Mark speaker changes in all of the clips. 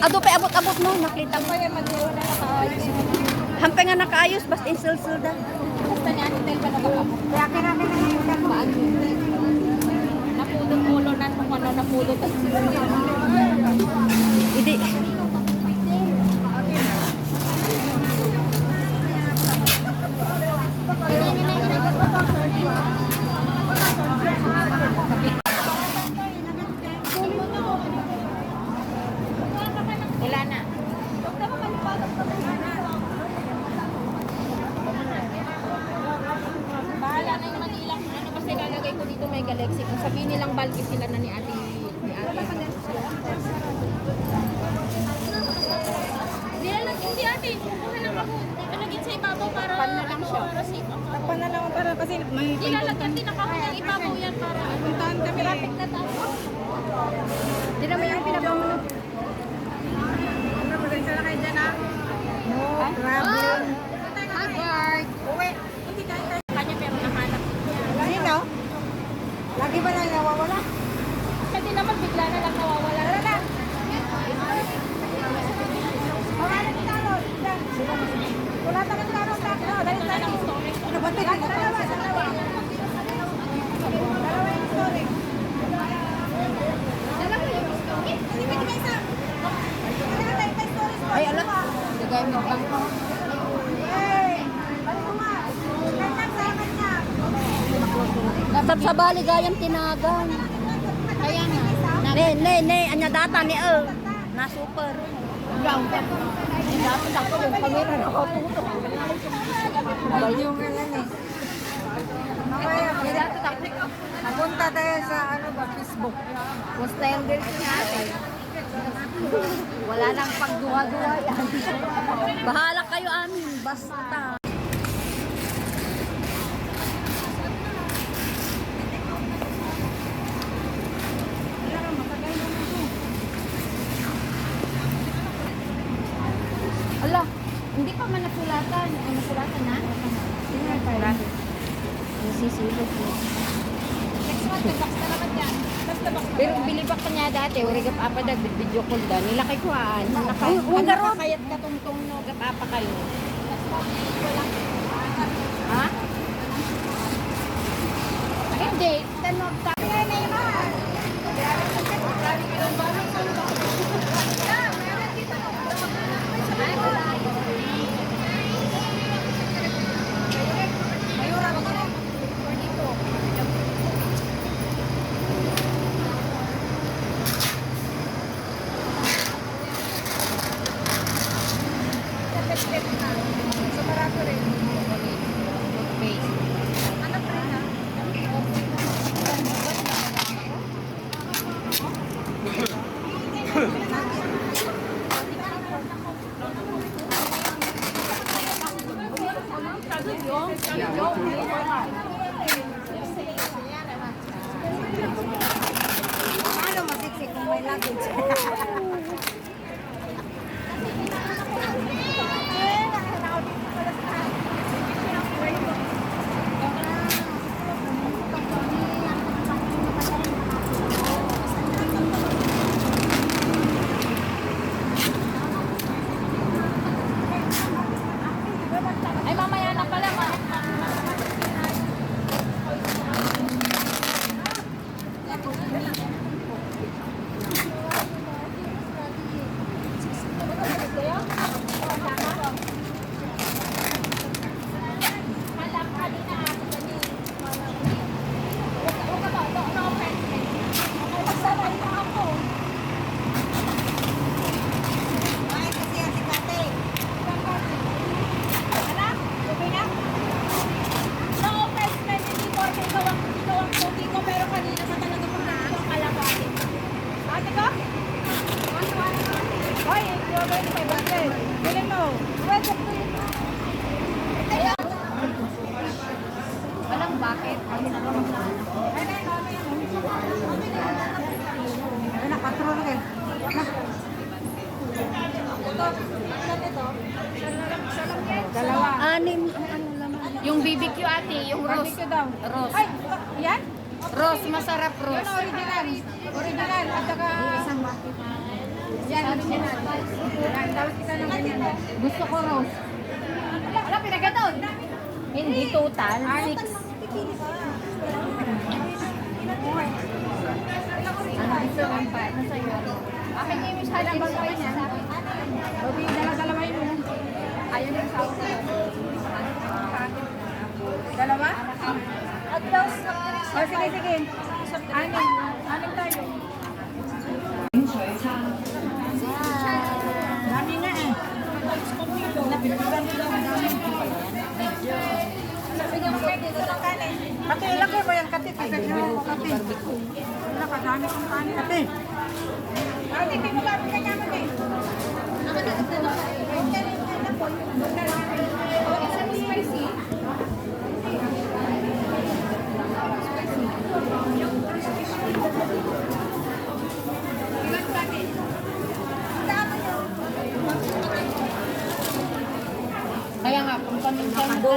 Speaker 1: Ado pa abot-abot no, nakita mo. Hampay nga nakaayos, basta insul-sul da.
Speaker 2: Basta ni Anitel pa nakapapot. Kaya namin nakikita mo. Napulot ulo na kung ano napulot.
Speaker 1: Hindi.
Speaker 2: Wala na. Bahala na yung mag-ilang. Ano kasi lalagay ko dito may galaxy. Kung sabihin nilang bulky sila na ni ate. Hindi ate. Kukuha lang ako. Lalagyan sa ibabaw para
Speaker 3: Pan na lang siya.
Speaker 2: para safe ako.
Speaker 3: Takpan na lang para kasi may
Speaker 2: Ilalagyan din ako ng ibabaw yan para
Speaker 3: puntahan kami.
Speaker 2: traffic na tayo.
Speaker 1: Hindi naman yung pinapamuno.
Speaker 3: Pasensya na kayo dyan ha. No
Speaker 2: traveling.
Speaker 3: Haggard. Uwi.
Speaker 2: Kanya pero nahanap niya.
Speaker 3: Sino? Lagi ba na nawawala?
Speaker 2: Siya din naman bigla na lang nawawala.
Speaker 3: Wala na. Wala talagang taro sa akin. Dali
Speaker 2: Wala
Speaker 3: tayo.
Speaker 2: ng storage.
Speaker 3: Ano ba ito? Dalawa yung story. Hindi pwede ba isa? Kailangan tayo may stories pa.
Speaker 1: Ay, ala.
Speaker 2: Lagay mo bang
Speaker 3: Hey! Ano mo nga? Kailan sa akin niya?
Speaker 1: Sa baligayang tinagan.
Speaker 2: kaya nga.
Speaker 1: Ne, anya data ni na super.
Speaker 2: Ground. Dapat ako yung camera nakaputo.
Speaker 3: Yung ganyan eh. Mamaya, napunta tayo sa ano ba, Facebook.
Speaker 1: Standard natin. Wala nang pagduwa-duwa yan. Bahala kayo amin, basta. Ala, hindi pa man nasulatan. Ay, nasulatan na? Nasisilog mo.
Speaker 2: Next month, box na naman yan. Basta box na
Speaker 1: Pero bilibak ka niya dati, urigap apa dag video call da. Nila kay kuhaan. Nakakayat ka tungtong no, gap apa kayo. Ha? Hindi, tanong ka.
Speaker 3: Ano masiksik kung may luggage?
Speaker 2: Ay, mamaya na pala, ma.
Speaker 3: Ay, kasi yan si Kate. Bilhin mo.
Speaker 2: Walang bakit.
Speaker 3: Ay, na, 4 na kayo.
Speaker 1: yung rose.
Speaker 2: Barbecue daw.
Speaker 1: Rose.
Speaker 2: Ay, yan?
Speaker 1: Rose, masarap
Speaker 2: Yan
Speaker 1: rose.
Speaker 2: original. Original. At saka... Yan, original. Yan, tapos kita ng ganyan.
Speaker 1: Gusto ko rose.
Speaker 2: Wala, pinagaton.
Speaker 1: Hindi total, 6. Ano gusto mo pa? Ano sa'yo?
Speaker 2: Akin yung miss halang bang kayo niya. Babi, dala-dalawa yun. Ayaw yung sa ako. Dalawa?
Speaker 3: At daw
Speaker 2: O, sige, sige. Anim. Anim tayo. Dami nga eh. Napilitan ko daw. Dami. Sabi niya, may dito ng kanin. Kati, laki ba yan? Kati, kati. Kati. Wala ka, dami kong kanin. Kati. Kati, tingnan mo lang. Kanya mo eh. Spicy.
Speaker 1: Kaya nga, kung paminsan ka,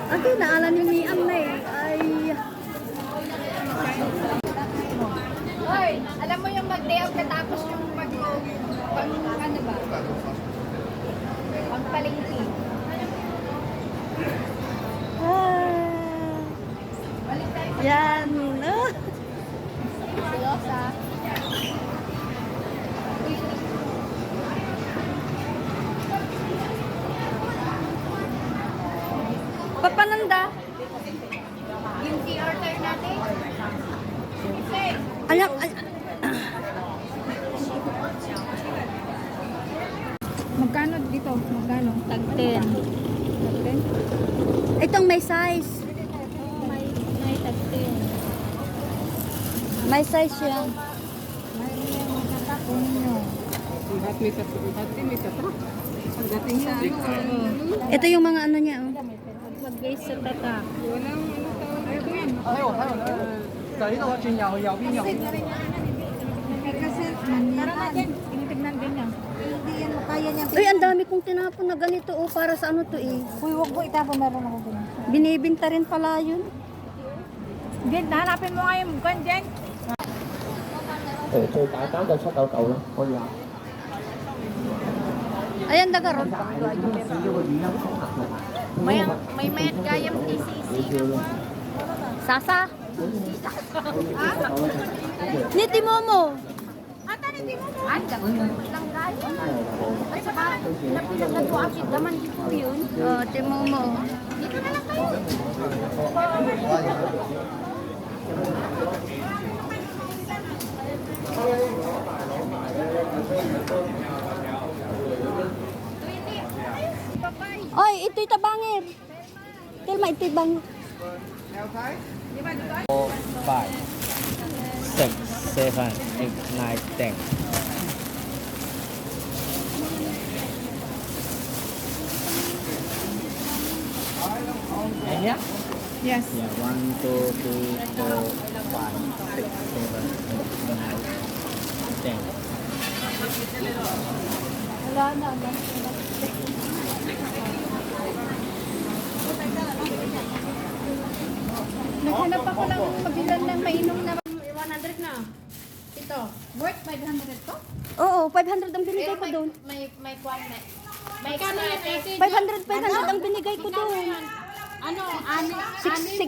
Speaker 3: Ate, naalan ni Miam na eh. Ay,
Speaker 2: Hoy, alam mo yung mag-day out katapos yung ano ba? Pagpalingki. Balik tayo.
Speaker 3: yan.
Speaker 2: Silosa.
Speaker 3: Papananda.
Speaker 2: Yung TR tayo natin.
Speaker 3: Anak,
Speaker 2: Magkano dito? Magkano?
Speaker 1: tag 10.
Speaker 3: itong may size.
Speaker 1: May tag 10.
Speaker 3: May size yan. Ito yung mga ano niya. Oh.
Speaker 1: Pag guys sa tatak.
Speaker 4: 仔呢度轉右右邊右。
Speaker 2: Kasi manyaman. Tinitignan din niya.
Speaker 3: Hindi yan kaya niya. Uy, ang dami kong tinapon na ganito. Oh, para sa ano to eh.
Speaker 2: Uy, wag mo itapon. Meron ako ganun.
Speaker 3: Binibinta rin pala yun.
Speaker 2: Jen, hanapin mo nga yung mukan, Jen.
Speaker 4: 最大間就799啦，可以啊。
Speaker 3: Ayan, dagarot.
Speaker 4: 少咗個語音功能同埋。
Speaker 1: May mayat gayam TCC.
Speaker 3: Sasa. Niti Momo.
Speaker 2: Ata, hindi mo mo.
Speaker 1: Ay, lang gayam. At saka, napinagatuan si Daman dito yun.
Speaker 3: Oh, Ti Momo.
Speaker 1: Dito na lang kayo.
Speaker 3: Oy, ito'y tabangir. Tilma, ito'y bangir.
Speaker 4: 5, 6, 7, 8, 9, 10. And here?
Speaker 2: Yes.
Speaker 4: Yeah, 1, 2, 3, 4, 5, 6, 7, 8, 9, 10.
Speaker 3: Wala na.
Speaker 2: Naghanap ako lang mabilan na mainom na 100 na. Ito, worth 500 to?
Speaker 3: Oo, 500 ang binigay ko doon.
Speaker 1: May kwan na.
Speaker 2: Kano yan, ate?
Speaker 3: 500 ang binigay ko doon.
Speaker 2: Ano?
Speaker 3: 16.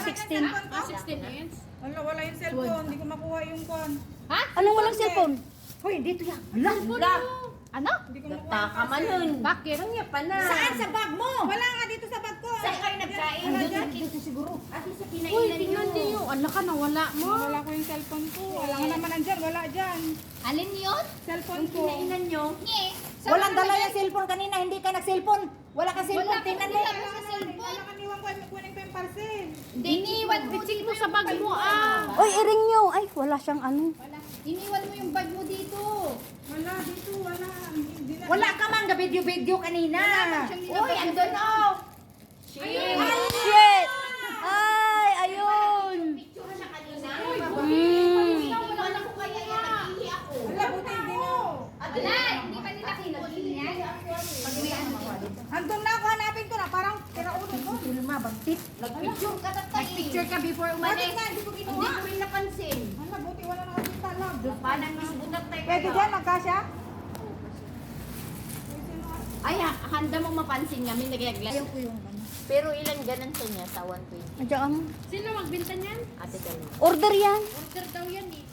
Speaker 2: 16 inch? Wala yung cellphone. Hindi ko makuha yung phone. Ha?
Speaker 3: Anong walang cellphone?
Speaker 1: Hoy, dito yan. Wala.
Speaker 2: Ano?
Speaker 1: Hindi ko Taka man nun.
Speaker 2: Bakit?
Speaker 1: Ang niya pa na.
Speaker 2: Saan sa bag mo? Wala nga dito sa bag ko.
Speaker 1: Saan kayo nagkain? Doon nakita siguro. At least sa
Speaker 2: Uy,
Speaker 1: kinainan
Speaker 2: tingnan
Speaker 1: niyo.
Speaker 2: niyo. Ala ka, nawala mo. Wala ko yung cellphone ko. Wala nga naman nandyan. Wala dyan.
Speaker 1: Alin yun?
Speaker 2: Cellphone
Speaker 1: Yung
Speaker 2: ko.
Speaker 1: kinainan niyo?
Speaker 5: Walang dala yung cellphone kanina, hindi ka nag-cellphone. Wala ka cellphone, tingnan mo.
Speaker 1: Wala sa cellphone.
Speaker 2: Wala ka niwan ko. Kunin ko yung parcel.
Speaker 1: Iniwan. Bitsik mo sa bag mo ah.
Speaker 3: Oy, iring nyo. Ay, wala siyang ano.
Speaker 1: Iniwan mo yung bag mo dito.
Speaker 2: Wala dito. Wala. Hindi na.
Speaker 5: Wala ka man, ga-video-video kanina.
Speaker 1: Uy, andun oh.
Speaker 3: Shit! Ay, ayun.
Speaker 1: Picture siya kanina.
Speaker 3: Mm.
Speaker 1: Wala ko kaya yan. Naghihi ako.
Speaker 2: Wala, buti hindi na.
Speaker 1: Wala, hindi pa nila
Speaker 2: Andun na ako, hanapin ko na. Parang pinaulo ko.
Speaker 5: Ilma, bagtit.
Speaker 1: Nagpicture ka tatay.
Speaker 3: Nagpicture ka before
Speaker 2: Bakit
Speaker 3: umalis.
Speaker 2: nga, hindi ko
Speaker 1: Hindi
Speaker 2: ginawa.
Speaker 1: ko rin napansin.
Speaker 2: Hala, buti wala nakakita lang.
Speaker 1: Paano misbutat tayo?
Speaker 2: Pwede dyan, magkasya?
Speaker 1: Ay, handa mo mapansin nga, may nagaglas.
Speaker 5: Ayaw ko yung ano.
Speaker 1: Pero ilan ganan sa niya sa 120?
Speaker 5: Andiyan.
Speaker 3: Sino magbenta niyan?
Speaker 1: Ate Kalma.
Speaker 5: Order yan.
Speaker 3: Order daw yan eh.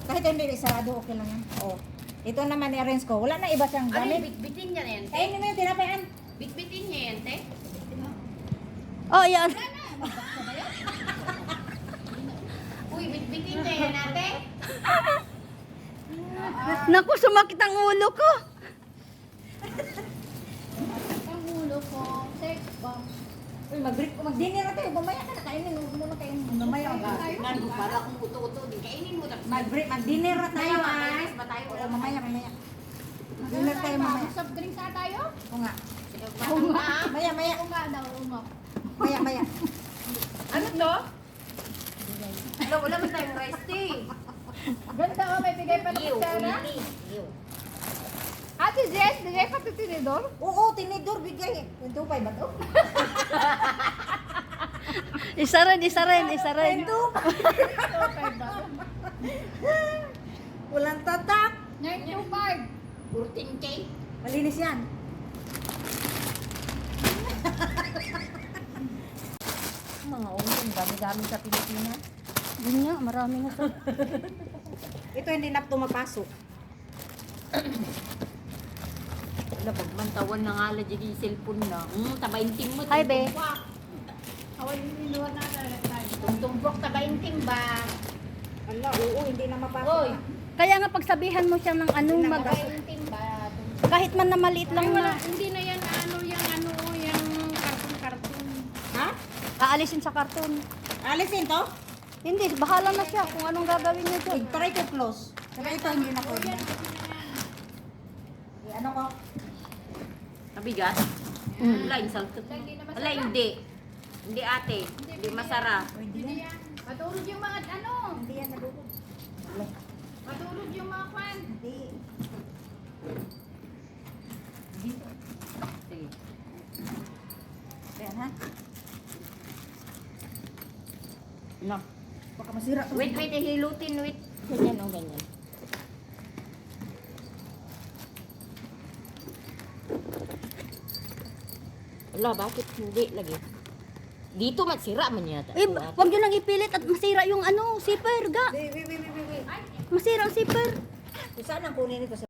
Speaker 5: Kahit hindi isarado, okay lang yan. Oh. Ito naman i-arrange ko. Wala na iba siyang
Speaker 1: Ano yung
Speaker 5: gamit.
Speaker 1: bitbitin niya na yan, te?
Speaker 5: Kainin mo yung tinapayan.
Speaker 1: Bitbitin niya yan, te?
Speaker 5: Oh, yan.
Speaker 1: Uy, bitbitin niya yan, ate?
Speaker 5: Naku, sumakit ang ulo ko.
Speaker 3: Ang ulo ko. Sex bomb.
Speaker 5: Uy, mag-dinner na tayo. Mamaya ka na kainin. Huwag mo na kainin. Mamaya ka.
Speaker 1: Nando, para kung uto-uto, di kainin mo. Tapos
Speaker 5: Mag-dinner na tayo, ah.
Speaker 1: Mag-rest ba tayo?
Speaker 5: Oo, mamaya. Dinner tayo mamaya.
Speaker 3: Soft drinks na tayo?
Speaker 5: Oo nga.
Speaker 1: Oo nga.
Speaker 5: Maya.
Speaker 3: Oo nga daw, oo nga.
Speaker 5: Maya.
Speaker 1: Ano to? Wala man tayong rice tea.
Speaker 3: Ganda oh, may bigay pa ng
Speaker 1: Ew,
Speaker 3: pera.
Speaker 1: ulit. Ew.
Speaker 3: Ate Jess, bigay pa ito tinidor?
Speaker 5: Oo, tinidor. Bigay. 25 ba to?
Speaker 6: Isa rin.
Speaker 5: 25. Walang tatak.
Speaker 3: 925.
Speaker 1: 14K.
Speaker 5: Malinis yan. Mga onion, dami-dami sa Pilipinas.
Speaker 6: Yun nga, marami na to.
Speaker 5: Ito hindi na tumapasok.
Speaker 1: Wala, pag mantawan na nga lang yung cellphone na. Tabaintin mo.
Speaker 6: Hi, be.
Speaker 3: Awan yung minuwan na tayo.
Speaker 1: Tungtumbok, tabaintin ba?
Speaker 5: Ala, oo, hindi na mapasok.
Speaker 1: Oy,
Speaker 6: Kaya nga pagsabihan mo siya ng ano,
Speaker 1: tabaintin ba?
Speaker 6: kahit man na maliit lang na,
Speaker 3: Hindi na yan yung karton-karton.
Speaker 5: Ha?
Speaker 6: aalisin sa karton.
Speaker 5: Alisin to?
Speaker 6: Hindi, bahala na siya kung anong gagawin niya dyan.
Speaker 5: Try to close. Saka ito hindi na pwede. Ano ko?
Speaker 1: Nabigat? Wala, insulted. Wala, hindi. Hindi ate. Hindi masarap.
Speaker 5: Pwede yan.
Speaker 3: Matulog yung mga ano.
Speaker 5: Hindi yan nalulog.
Speaker 3: Matulog yung mga kwan.
Speaker 5: Hindi.
Speaker 1: Sige.
Speaker 5: Ayan ha?
Speaker 1: No.
Speaker 5: Baka masira to.
Speaker 1: Wait, hilutin, wait. Ganyan o, ganyan. Wala, bakit hindi lagi? Dito magsira man yata.
Speaker 6: Eh, wag nyo lang ipilit at masira yung ano, zipper, ga.
Speaker 5: Wait.
Speaker 6: Masira ang zipper.
Speaker 5: Kung saan ang kunin ito sa